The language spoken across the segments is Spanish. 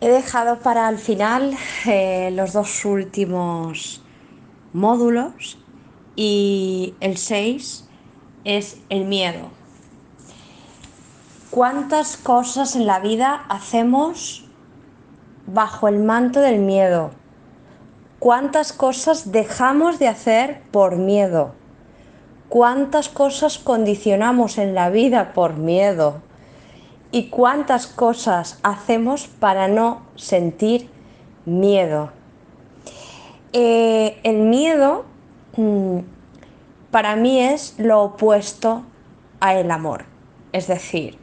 He dejado para el final los dos últimos módulos y el 6 es el miedo. ¿Cuántas cosas en la vida hacemos bajo el manto del miedo? ¿Cuántas cosas dejamos de hacer por miedo? ¿Cuántas cosas condicionamos en la vida por miedo? ¿Y cuántas cosas hacemos para no sentir miedo? El miedo para mí es lo opuesto a el amor. Es decir,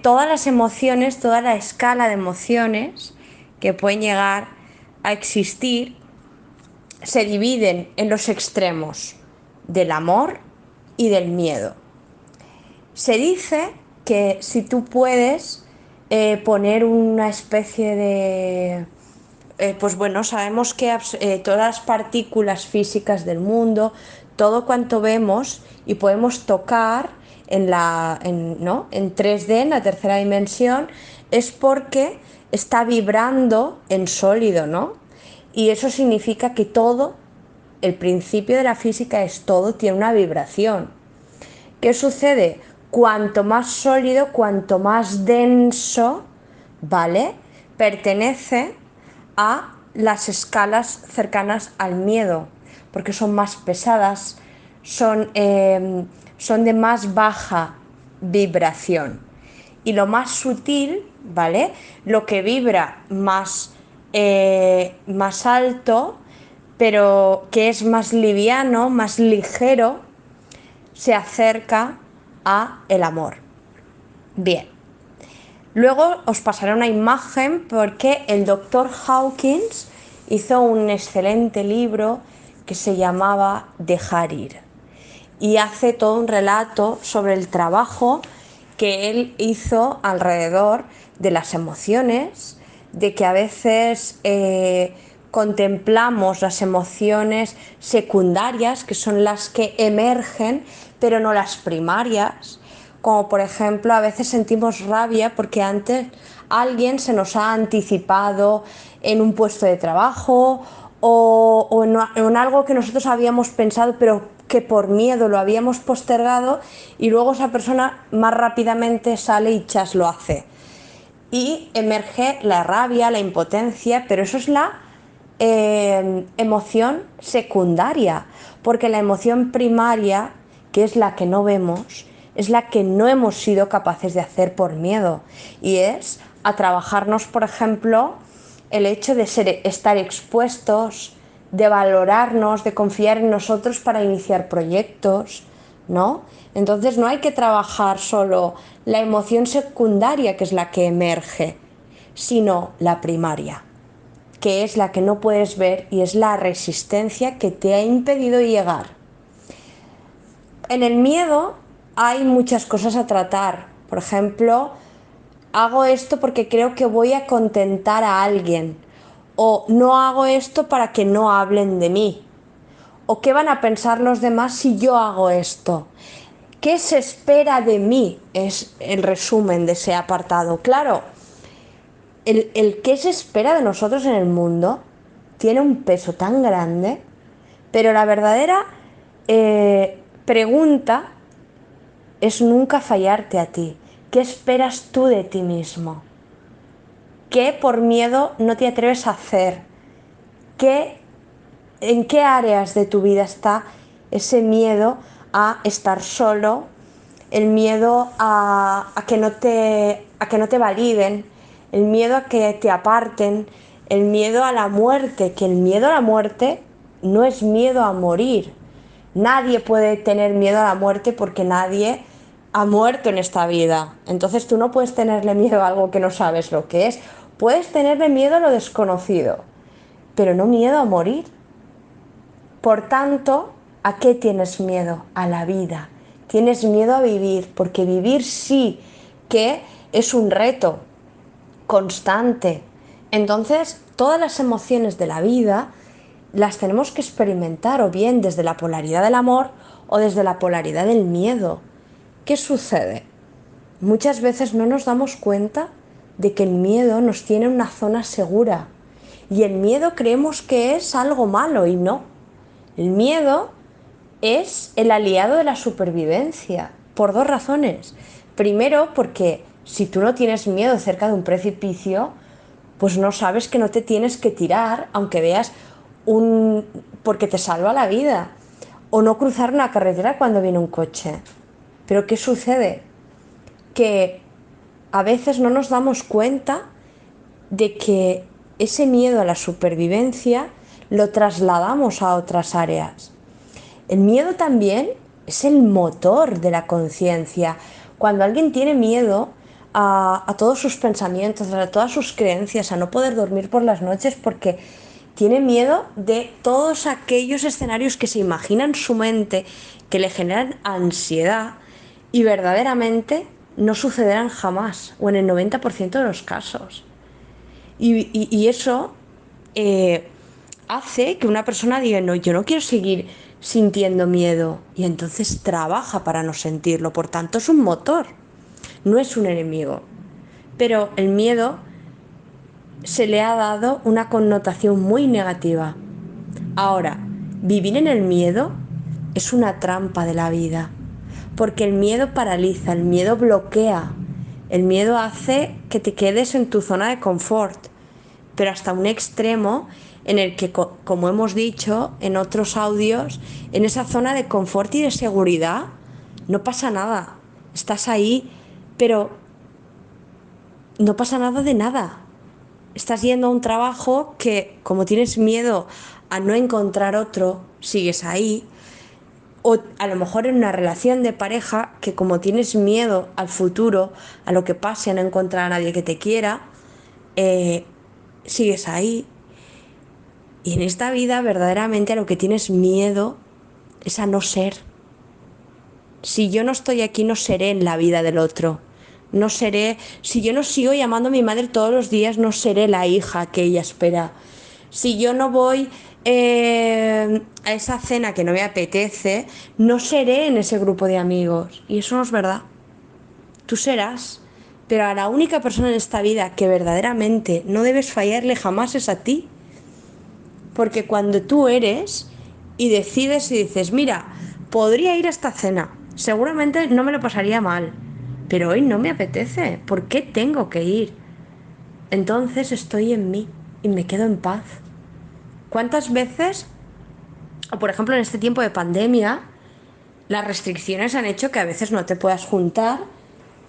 todas las emociones, toda la escala de emociones que pueden llegar a existir se dividen en los extremos del amor y del miedo. Se dice que si tú puedes poner una especie de pues bueno, sabemos que todas las partículas físicas del mundo, todo cuanto vemos y podemos tocar ¿no? en 3D, en la tercera dimensión, es porque está vibrando en sólido, ¿no? Y eso significa que todo, el principio de la física es todo, tiene una vibración. ¿Qué sucede? Cuanto más sólido, cuanto más denso, ¿vale? Pertenece a las escalas cercanas al miedo, porque son más pesadas, son de más baja vibración. Y lo más sutil, ¿vale? Lo que vibra más alto, pero que es más liviano, más ligero, se acerca a el amor. Bien. Luego os pasaré una imagen porque el doctor Hawkins hizo un excelente libro que se llamaba Dejar ir y hace todo un relato sobre el trabajo que él hizo alrededor de las emociones, de que a veces contemplamos las emociones secundarias, que son las que emergen, pero no las primarias, como por ejemplo a veces sentimos rabia porque antes alguien se nos ha anticipado en un puesto de trabajo o en algo que nosotros habíamos pensado pero que por miedo lo habíamos postergado y luego esa persona más rápidamente sale y chas lo hace. Y emerge la rabia, la impotencia, pero eso es la emoción secundaria, porque la emoción primaria, que es la que no vemos, es la que no hemos sido capaces de hacer por miedo, y es a trabajarnos, por ejemplo, el hecho de estar expuestos, de valorarnos, de confiar en nosotros para iniciar proyectos, ¿no? Entonces no hay que trabajar solo la emoción secundaria, que es la que emerge, sino la primaria, que es la que no puedes ver y es la resistencia que te ha impedido llegar. En el miedo hay muchas cosas a tratar. Por ejemplo, hago esto porque creo que voy a contentar a alguien. O no hago esto para que no hablen de mí. O qué van a pensar los demás si yo hago esto. ¿Qué se espera de mí? Es el resumen de ese apartado. Claro, el qué se espera de nosotros en el mundo tiene un peso tan grande, pero la verdadera pregunta es nunca fallarte a ti. ¿Qué esperas tú de ti mismo? ¿Qué por miedo no te atreves a hacer? ¿Qué, ¿En qué áreas de tu vida está ese miedo a estar solo? El miedo a que no te validen, el miedo a que te aparten, el miedo a la muerte, que el miedo a la muerte no es miedo a morir. Nadie puede tener miedo a la muerte porque nadie ha muerto en esta vida. Entonces tú no puedes tenerle miedo a algo que no sabes lo que es. Puedes tenerle miedo a lo desconocido, pero no miedo a morir. Por tanto, ¿a qué tienes miedo? A la vida. Tienes miedo a vivir, porque vivir sí que es un reto constante. Entonces, todas las emociones de la vida las tenemos que experimentar o bien desde la polaridad del amor o desde la polaridad del miedo. ¿Qué sucede? Muchas veces no nos damos cuenta de que el miedo nos tiene en una zona segura. Y el miedo creemos que es algo malo y no. El miedo es el aliado de la supervivencia, por dos razones. Primero, porque si tú no tienes miedo cerca de un precipicio, pues no sabes que no te tienes que tirar, aunque veas un... porque te salva la vida. O no cruzar una carretera cuando viene un coche. Pero ¿qué sucede? Que a veces no nos damos cuenta de que ese miedo a la supervivencia lo trasladamos a otras áreas. El miedo también es el motor de la conciencia. Cuando alguien tiene miedo a todos sus pensamientos, a todas sus creencias, a no poder dormir por las noches porque tiene miedo de todos aquellos escenarios que se imagina en su mente, que le generan ansiedad y verdaderamente no sucederán jamás o en el 90% de los casos. Y eso hace que una persona diga, no, yo no quiero seguir sintiendo miedo. Y entonces trabaja para no sentirlo. Por tanto, es un motor, no es un enemigo. Pero el miedo se le ha dado una connotación muy negativa. Ahora, vivir en el miedo es una trampa de la vida. Porque el miedo paraliza, el miedo bloquea. El miedo hace que te quedes en tu zona de confort, pero hasta un extremo en el que, como hemos dicho en otros audios, en esa zona de confort y de seguridad no pasa nada. Estás ahí, pero no pasa nada de nada. Estás yendo a un trabajo que, como tienes miedo a no encontrar otro, sigues ahí. O a lo mejor en una relación de pareja que, como tienes miedo al futuro, a lo que pase, a no encontrar a nadie que te quiera, sigues ahí. Y en esta vida verdaderamente a lo que tienes miedo es a no ser. Si yo no estoy aquí, no seré en la vida del otro. No seré, si yo no sigo llamando a mi madre todos los días, no seré la hija que ella espera. Si yo no voy a esa cena que no me apetece, no seré en ese grupo de amigos. Y eso no es verdad. Tú serás. Pero a la única persona en esta vida que verdaderamente no debes fallarle jamás es a ti. Porque cuando tú eres y decides y dices, mira, podría ir a esta cena, seguramente no me lo pasaría mal, pero hoy no me apetece, ¿por qué tengo que ir? Entonces estoy en mí y me quedo en paz. ¿Cuántas veces, o por ejemplo en este tiempo de pandemia, las restricciones han hecho que a veces no te puedas juntar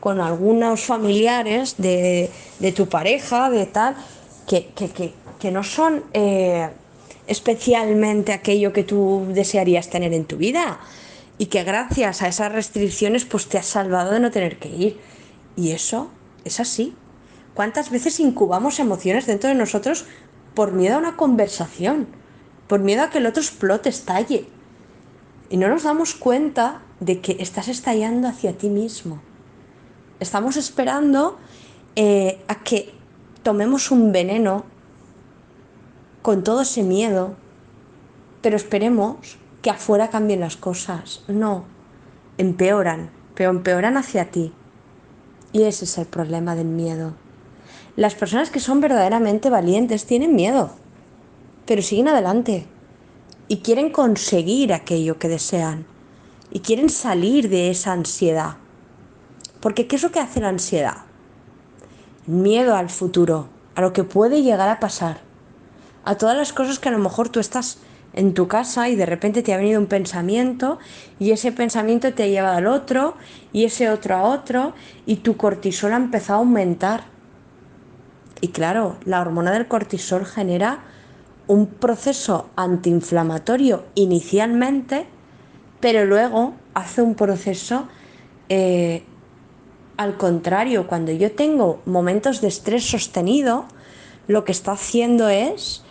con algunos familiares de tu pareja, de tal, que no son especialmente aquello que tú desearías tener en tu vida y que gracias a esas restricciones pues te has salvado de no tener que ir. Y eso es así. ¿Cuántas veces incubamos emociones dentro de nosotros por miedo a una conversación? Por miedo a que el otro explote, estalle. Y no nos damos cuenta de que estás estallando hacia ti mismo. Estamos esperando a que tomemos un veneno con todo ese miedo, pero esperemos que afuera cambien las cosas. No, empeoran, pero empeoran hacia ti. Y ese es el problema del miedo. Las personas que son verdaderamente valientes tienen miedo, pero siguen adelante y quieren conseguir aquello que desean y quieren salir de esa ansiedad. Porque ¿qué es lo que hace la ansiedad? Miedo al futuro, a lo que puede llegar a pasar, a todas las cosas que a lo mejor tú estás en tu casa y de repente te ha venido un pensamiento y ese pensamiento te ha llevado al otro y ese otro a otro y tu cortisol ha empezado a aumentar. Y claro, la hormona del cortisol genera un proceso antiinflamatorio inicialmente, pero luego hace un proceso al contrario. Cuando yo tengo momentos de estrés sostenido, lo que está haciendo es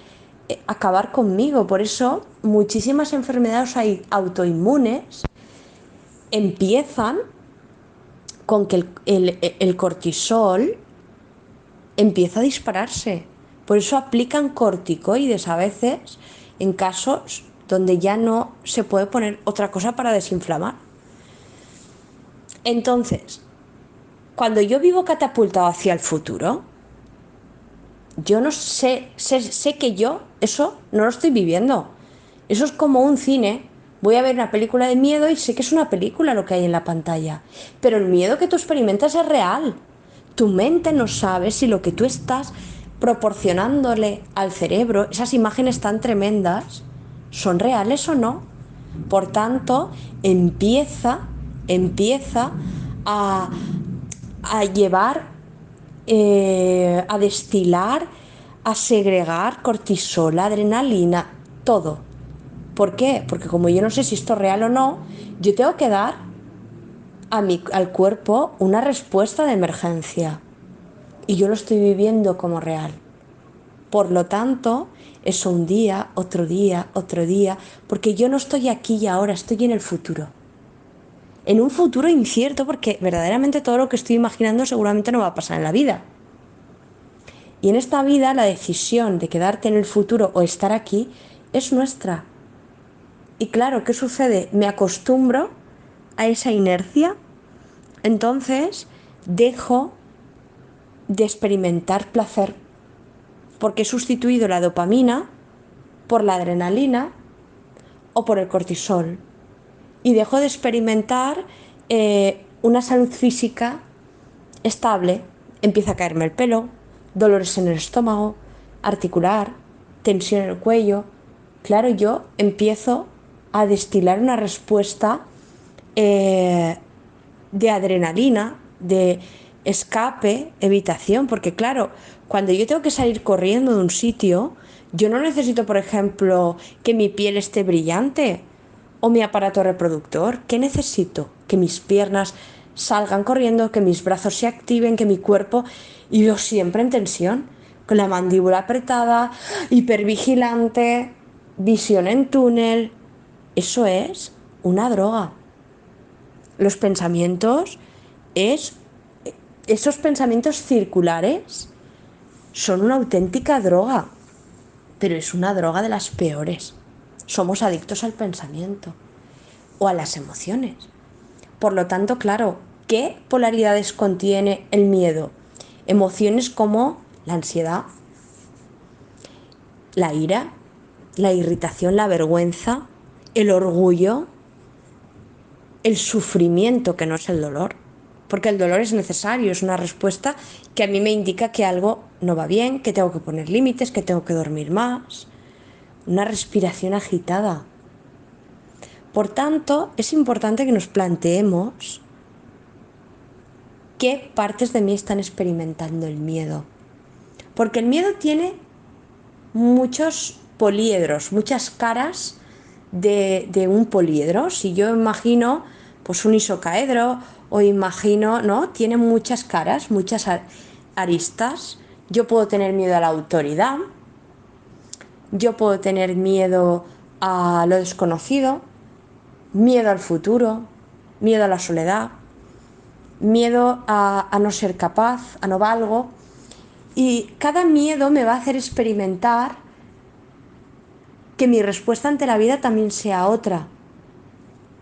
acabar conmigo. Por eso muchísimas enfermedades autoinmunes empiezan con que el cortisol empieza a dispararse. Por eso aplican corticoides a veces en casos donde ya no se puede poner otra cosa para desinflamar. Entonces, Cuando yo vivo catapultado hacia el futuro, yo no sé que yo eso no lo estoy viviendo. Eso es como un cine. Voy a ver una película de miedo y sé que es una película lo que hay en la pantalla. Pero el miedo que tú experimentas es real. Tu mente no sabe si lo que tú estás proporcionándole al cerebro, esas imágenes tan tremendas, son reales o no. Por tanto, empieza a, a llevar, a destilar, a segregar cortisol, adrenalina, todo. ¿Por qué? Porque como yo no sé si esto es real o no, yo tengo que dar al cuerpo una respuesta de emergencia. Y yo lo estoy viviendo como real. Por lo tanto, es un día, otro día, porque yo no estoy aquí y ahora, estoy en el futuro. En un futuro incierto, porque verdaderamente todo lo que estoy imaginando seguramente no va a pasar en la vida. Y en esta vida la decisión de quedarte en el futuro o estar aquí es nuestra. Y claro, ¿qué sucede? Me acostumbro a esa inercia, entonces dejo de experimentar placer, porque he sustituido la dopamina por la adrenalina o por el cortisol. Y dejo de experimentar una salud física estable. Empieza a caerme el pelo, dolores en el estómago, articular, tensión en el cuello. Claro, yo empiezo a destilar una respuesta eh, de adrenalina, de escape, evitación, porque claro, cuando yo tengo que salir corriendo de un sitio, yo no necesito, por ejemplo, que mi piel esté brillante o mi aparato reproductor. ¿Qué necesito? Que mis piernas salgan corriendo, que mis brazos se activen, que mi cuerpo, y yo siempre en tensión, con la mandíbula apretada, hipervigilante, visión en túnel. Eso es una droga. Los pensamientos es esos pensamientos circulares son una auténtica droga, pero es una droga de las peores. Somos adictos al pensamiento o a las emociones. Por lo tanto, claro, ¿qué polaridades contiene el miedo? Emociones como la ansiedad, la ira, la irritación, la vergüenza, el orgullo, el sufrimiento, que no es el dolor, porque el dolor es necesario, es una respuesta que a mí me indica que algo no va bien, que tengo que poner límites, que tengo que dormir más, una respiración agitada. Por tanto, es importante que nos planteemos qué partes de mí están experimentando el miedo, porque el miedo tiene muchos poliedros, muchas caras de un poliedro. Si yo imagino pues un isocaedro o imagino, ¿no? Tiene muchas caras, muchas aristas. Yo puedo tener miedo a la autoridad, yo puedo tener miedo a lo desconocido, miedo al futuro, miedo a la soledad, miedo a no ser capaz, a no valgo. Y cada miedo me va a hacer experimentar que mi respuesta ante la vida también sea otra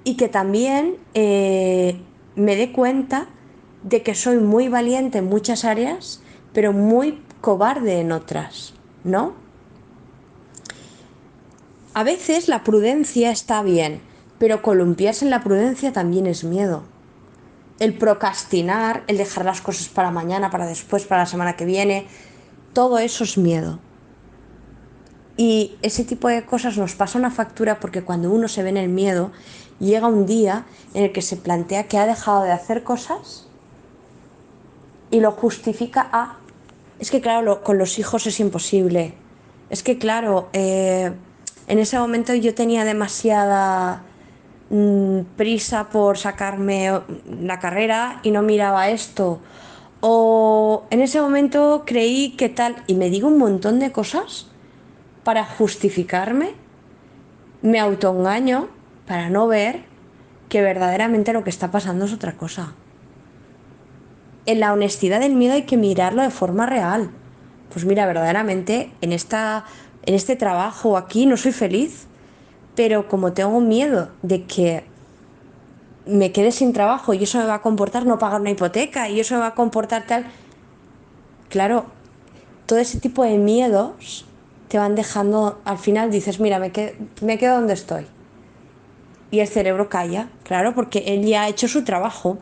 y que también me dé cuenta de que soy muy valiente en muchas áreas, pero muy cobarde en otras, ¿no? A veces la prudencia está bien, pero columpiarse en la prudencia también es miedo. El procrastinar, el dejar las cosas para mañana, para después, para la semana que viene, todo eso es miedo. Y ese tipo de cosas nos pasa una factura porque cuando uno se ve en el miedo, llega un día en el que se plantea que ha dejado de hacer cosas y lo justifica a... Es que claro, con los hijos es imposible. Es que claro, en ese momento yo tenía demasiada prisa por sacarme la carrera y no miraba esto. O en ese momento creí que tal, y me digo un montón de cosas para justificarme, me autoengaño para no ver que verdaderamente lo que está pasando es otra cosa. En la honestidad del miedo hay que mirarlo de forma real. Pues mira, verdaderamente en este trabajo aquí no soy feliz, pero como tengo miedo de que me quede sin trabajo y eso me va a comportar no pagar una hipoteca y eso me va a comportar tal. Claro, todo ese tipo de miedos te van dejando, al final dices, mira, me quedo donde estoy. Y el cerebro calla, claro, porque él ya ha hecho su trabajo.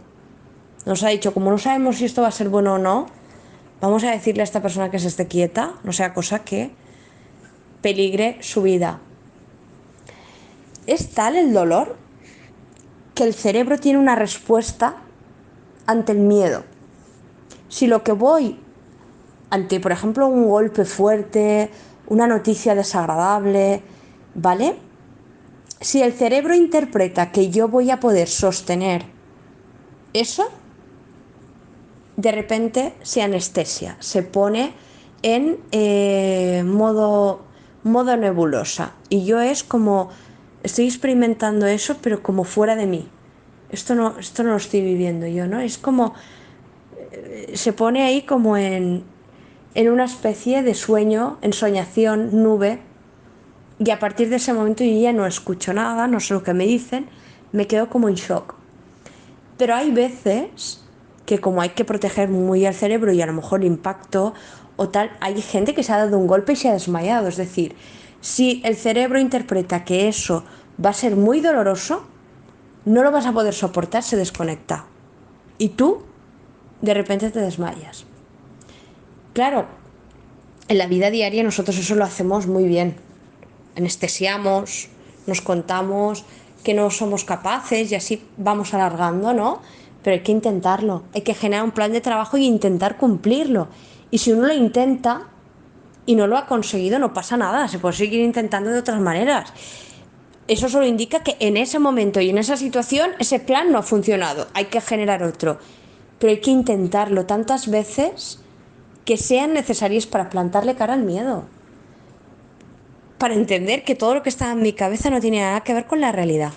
Nos ha dicho, como no sabemos si esto va a ser bueno o no, vamos a decirle a esta persona que se esté quieta, no sea cosa que peligre su vida. Es tal el dolor que el cerebro tiene una respuesta ante el miedo. Si lo que voy ante, por ejemplo, un golpe fuerte, una noticia desagradable, ¿vale? Si el cerebro interpreta que yo voy a poder sostener eso, de repente se anestesia, se pone en modo nebulosa. Y yo es como, estoy experimentando eso, pero como fuera de mí. Esto no lo estoy viviendo yo, ¿no? Es como, se pone ahí como en una especie de sueño, ensoñación, nube. Y a partir de ese momento yo ya no escucho nada, no sé lo que me dicen, me quedo como en shock. Pero hay veces que como hay que proteger muy el cerebro y a lo mejor el impacto o tal, hay gente que se ha dado un golpe y se ha desmayado. Es decir, si el cerebro interpreta que eso va a ser muy doloroso, no lo vas a poder soportar, se desconecta. Y tú, de repente, te desmayas. Claro, en la vida diaria nosotros eso lo hacemos muy bien. Anestesiamos, nos contamos que no somos capaces y así vamos alargando, ¿no? Pero hay que intentarlo, hay que generar un plan de trabajo y intentar cumplirlo. Y si uno lo intenta y no lo ha conseguido, no pasa nada, se puede seguir intentando de otras maneras. Eso solo indica que en ese momento y en esa situación ese plan no ha funcionado, hay que generar otro. Pero hay que intentarlo tantas veces que sean necesarias para plantarle cara al miedo, para entender que todo lo que está en mi cabeza no tiene nada que ver con la realidad.